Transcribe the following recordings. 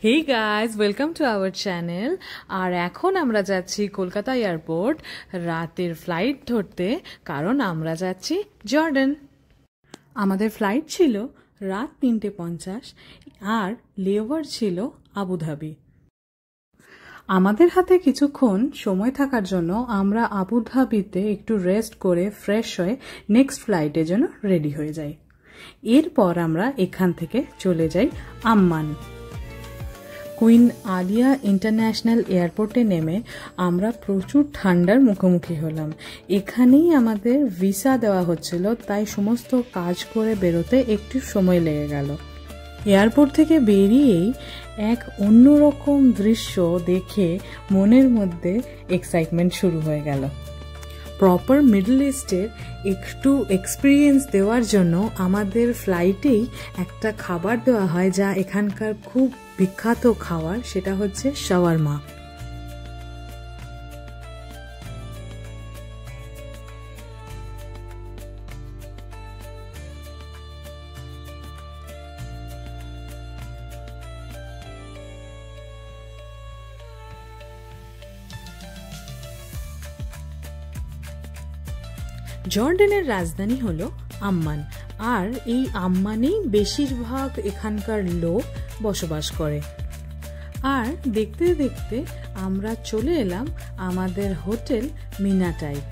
Hey guys, welcome to our channel. আর এখন আমরা যাচ্ছি কলকাতা এয়ারপোর্ট রাতের ফ্লাইট ধরতে, কারণ আমরা যাচ্ছি জর্ডান। আমাদের ফ্লাইট ছিল রাত 3:50 আর লেওভার ছিল আবুধাবি। আমাদের হাতে কিছুক্ষণ সময় থাকার জন্য আমরা আবুধাবিতে একটু রেস্ট করে ফ্রেশ হয়ে নেক্সট ফ্লাইটের জন্য রেডি হয়ে যাই। এরপর আমরা এখান থেকে চলে যাই আম্মান। কুইন আলিয়া ইন্টারন্যাশনাল এয়ারপোর্টে নেমে আমরা প্রচুর ঠান্ডার মুখোমুখি হলাম। এখানেই আমাদের ভিসা দেওয়া হচ্ছিল, তাই সমস্ত কাজ করে বেরোতে একটু সময় লেগে গেল। এয়ারপোর্ট থেকে বেরিয়েই এক অন্যরকম দৃশ্য দেখে মনের মধ্যে এক্সাইটমেন্ট শুরু হয়ে গেল। প্রপার মিডল ইস্টের একটু এক্সপিরিয়েন্স দেওয়ার জন্য আমাদের ফ্লাইটেই একটা খাবার দেওয়া হয়, যা এখানকার খুব বিখ্যাত খাবার, সেটা হচ্ছে শাওয়ারমা। জর্ডানের রাজধানী হলো আম্মান, আর এই আম্মানেই বেশিরভাগ এখানকার লোক বসবাস করে। আর দেখতে দেখতে আমরা চলে এলাম আমাদের হোটেল মিনাটাইক।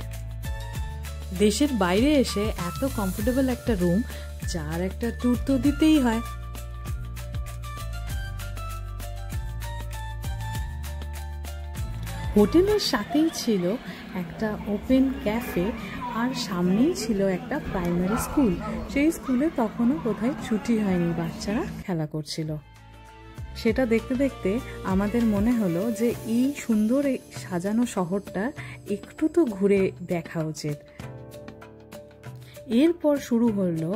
দেশের বাইরে এসে এত কমফোর্টেবল একটা রুম, যার একটা ট্যুর তো দিতেই হয়। হোটেলের সাথেই ছিল একটা ওপেন ক্যাফে, আর সামনেই ছিল একটা প্রাইমারি স্কুল। সেই স্কুলে তখনও কোথায় ছুটি হয়নি, বাচ্চারা খেলা করছিল। সেটা দেখতে দেখতে আমাদের মনে হলো যে এই সুন্দর সাজানো শহরটা একটু তো ঘুরে দেখা উচিত। এরপর শুরু হলো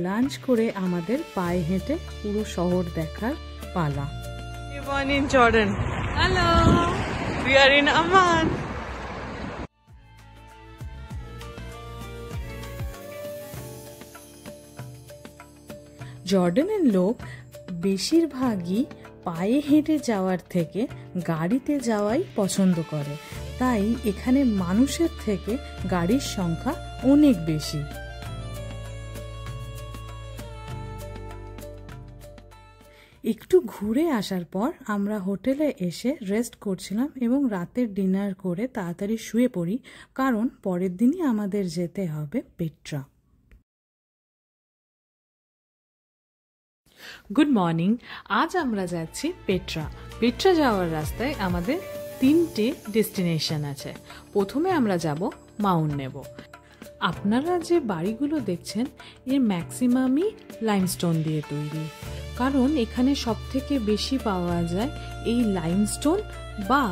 লাঞ্চ করে আমাদের পায়ে হেঁটে পুরো শহর দেখার পালা। Everyone in Jordan. Hello. We are in Amman. জর্ডানের লোক বেশিরভাগই পায়ে হেঁটে যাওয়ার থেকে গাড়িতে যাওয়াই পছন্দ করে, তাই এখানে মানুষের থেকে গাড়ির সংখ্যা অনেক বেশি। একটু ঘুরে আসার পর আমরা হোটেলে এসে রেস্ট করছিলাম এবং রাতের ডিনার করে তাড়াতাড়ি শুয়ে পড়ি, কারণ পরের দিনই আমাদের যেতে হবে পেট্রা। Good morning. আজ আমরা যাচ্ছি পেট্রা। পেট্রা যাওয়ার রাস্তায় আমাদের 3টে ডেস্টিনেশন আছে। প্রথমে আমরা যাব মাউন্ট নেবো। আপনারা যে বাড়িগুলো দেখছেন এর ম্যাক্সিমামই লাইমস্টোন দিয়ে তৈরি, কারণ এখানে সব থেকে বেশি পাওয়া যায় এই লাইমস্টোন বা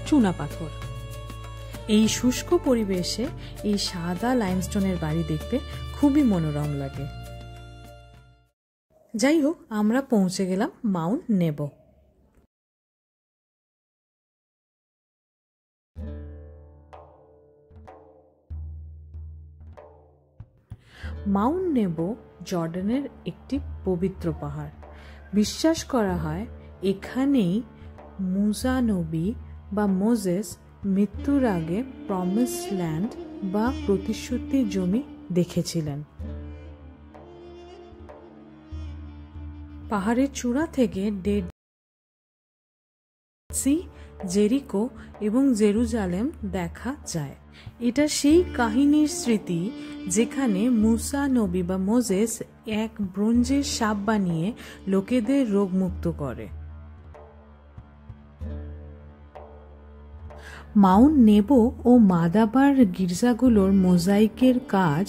চুনাপাথর। এই শুষ্ক পরিবেশে এই সাদা লাইমস্টোনের বাড়ি দেখতে খুবই মনোরম লাগে। যাই হোক, আমরা পৌঁছে গেলাম মাউন্ট নেবো। মাউন্ট নেবো জর্ডানের একটি পবিত্র পাহাড়। বিশ্বাস করা হয় এখানেই মুসা নবী বা মোজেস মৃত্যুর আগে প্রমিস ল্যান্ড বা প্রতিশ্রুতি জমি দেখেছিলেন। পাহাড়ের চূড়া থেকে ডেড সি, জেরিকো এবং জেরুজালেম দেখা যায়। এটা সেই কাহিনীর স্মৃতি যেখানে মুসা নবী বা মোজেস এক ব্রোঞ্জের সাপ বানিয়ে লোকেদের রোগমুক্ত করে। মাউন্ট নেবো ও মাদাবার গির্জাগুলোর মোজাইকের কাজ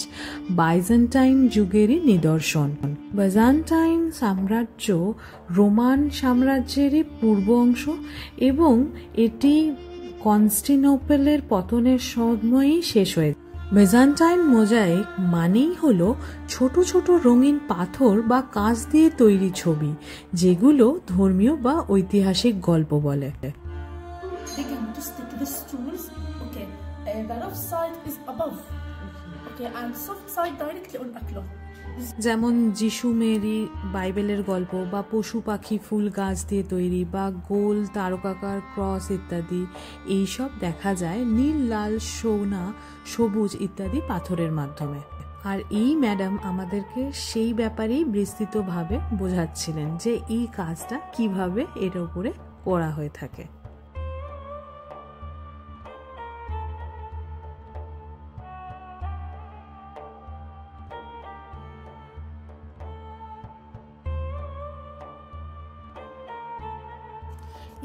বাইজেন্টাইন যুগেরই নিদর্শন। বাইজেন্টাইন সাম্রাজ্য রোমান সাম্রাজ্যেরই পূর্ব অংশ এবং এটি কনস্টান্টিনোপলের পতনের সময়ই শেষ হয়ে। বাইজেন্টাইন মোজাইক মানেই হলো ছোট ছোট রঙিন পাথর বা কাঁচ দিয়ে তৈরি ছবি, যেগুলো ধর্মীয় বা ঐতিহাসিক গল্প বলে। The left side is above. عن soft side directly on أكله. যেমন যিশু মেরি বাইবেলের গল্প বা পশু পাখি ফুল গাছ দিয়ে তৈরি বা গোল তারকাকার ক্রস ইত্যাদি এইসব দেখা যায় নীল লাল সোনা সবুজ ইত্যাদি পাথরের মাধ্যমে। আর এই ম্যাডাম আমাদেরকে সেই ব্যাপারেই বিস্তৃতভাবে বোঝাচ্ছিলেন যে এই কাজটা কিভাবে এর উপরে করা হয়ে থাকে।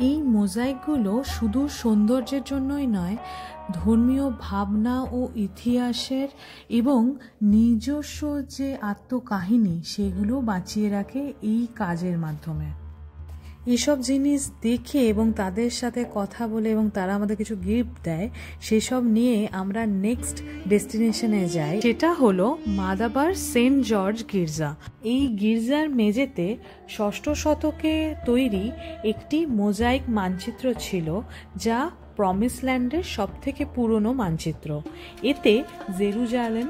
এই মোজাইকগুলো শুধু সৌন্দর্যের জন্যই নয়, ধর্মীয় ভাবনা ও ইতিহাসের এবং নিজস্ব যে আত্মকাহিনী সেগুলো বাঁচিয়ে রাখে এই কাজের মাধ্যমে। এসব জিনিস দেখে এবং তাদের সাথে কথা বলে এবং তারা আমাদের কিছু গিফট দেয়, সেসব নিয়ে আমরা নেক্সট ডেস্টিনেশনে যাই, সেটা হলো মাদাবার সেন্ট জর্জ গির্জা। এই গির্জার মেঝেতে 6ষ্ঠ শতকে তৈরি একটি মোজাইক মানচিত্র ছিল, যা প্রমিস ল্যান্ডের সবথেকে পুরনো মানচিত্র। এতে জেরুজালেম,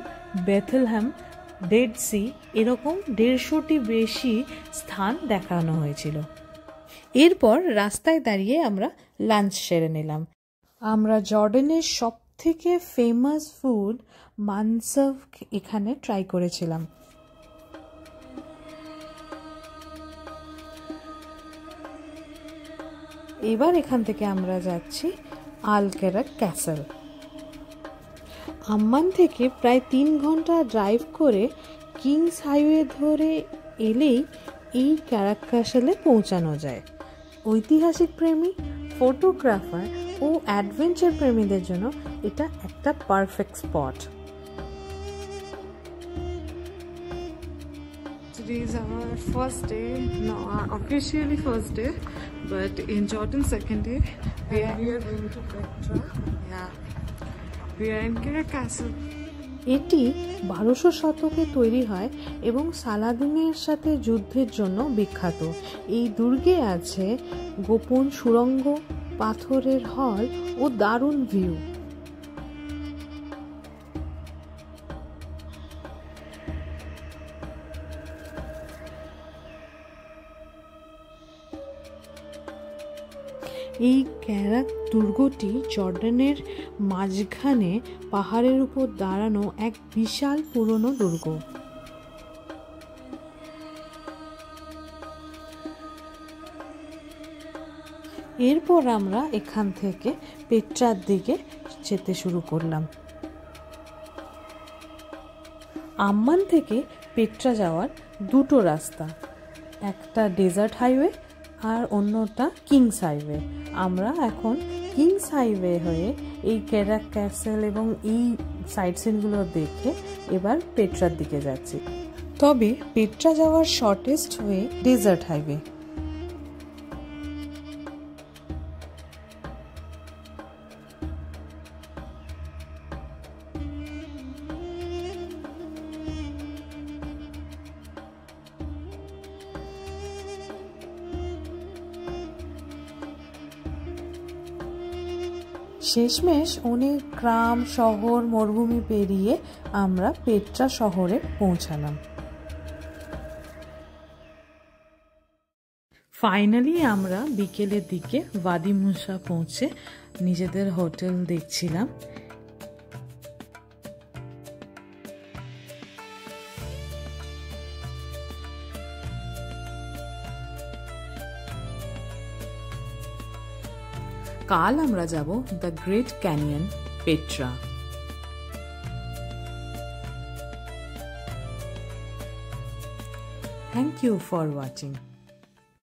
বেথলহ্যাম, ডেড সি এরকম 150টি বেশি স্থান দেখানো হয়েছিল। এরপর রাস্তায় দাঁড়িয়ে আমরা লাঞ্চ সেরে নিলাম। আমরা জর্ডানের সব থেকে ফেমাস ফুড মানসাভ এখানে ট্রাই করেছিলাম। এবার এখান থেকে আমরা যাচ্ছি আলকেরাক ক্যাসেল। আম্মান থেকে প্রায় 3 ঘন্টা ড্রাইভ করে কিংস হাইওয়ে ধরে এলেই এই ক্যারাক ক্যাসেলে পৌঁছানো যায়। ঐতিহাসিক প্রেমী, ফটোগ্রাফার ও অ্যাডভেঞ্চার প্রেমীদের জন্য এটা একটা perfect spot. Today is our first day, no, officially first day, but in Jordan second day. We are going to Petra. Yeah, we are in Kira Castle. এটি 1200 শতকে তৈরি হয় এবং সালাদিনের সাথে যুদ্ধের জন্য বিখ্যাত। এই দুর্গে আছে গোপন সুড়ঙ্গ, পাথরের হল ও দারুণ ভিউ। এই ক্যারাক দুর্গটি জর্ডানের মাঝখানে পাহাড়ের উপর দাঁড়ানো এক বিশাল পুরনো দুর্গ। এরপর আমরা এখান থেকে পেট্রার দিকে যেতে শুরু করলাম। আম্মান থেকে পেট্রা যাওয়ার 2টো রাস্তা, একটা ডেজার্ট হাইওয়ে আর অন্যটা কিংস হাইওয়ে। আমরা এখন কিংস হাইওয়ে হয়ে এই ক্যারাক ক্যাসেল এবং এই সাইট সিনগুলো দেখে এবার পেট্রার দিকে যাচ্ছি। তবে পেট্রা যাওয়ার শর্টেস্ট ওয়ে ডেজার্ট হাইওয়ে। শেষমেশ অনেক গ্রাম, শহর, মরুভূমি পেরিয়ে আমরা পেট্রা শহরে পৌঁছালাম। ফাইনালি আমরা বিকেলের দিকে ওয়াদি মুসা পৌঁছে নিজেদের হোটেল দেখছিলাম। কাল আমরা যাব the great canyon, Petra. Thank you for watching.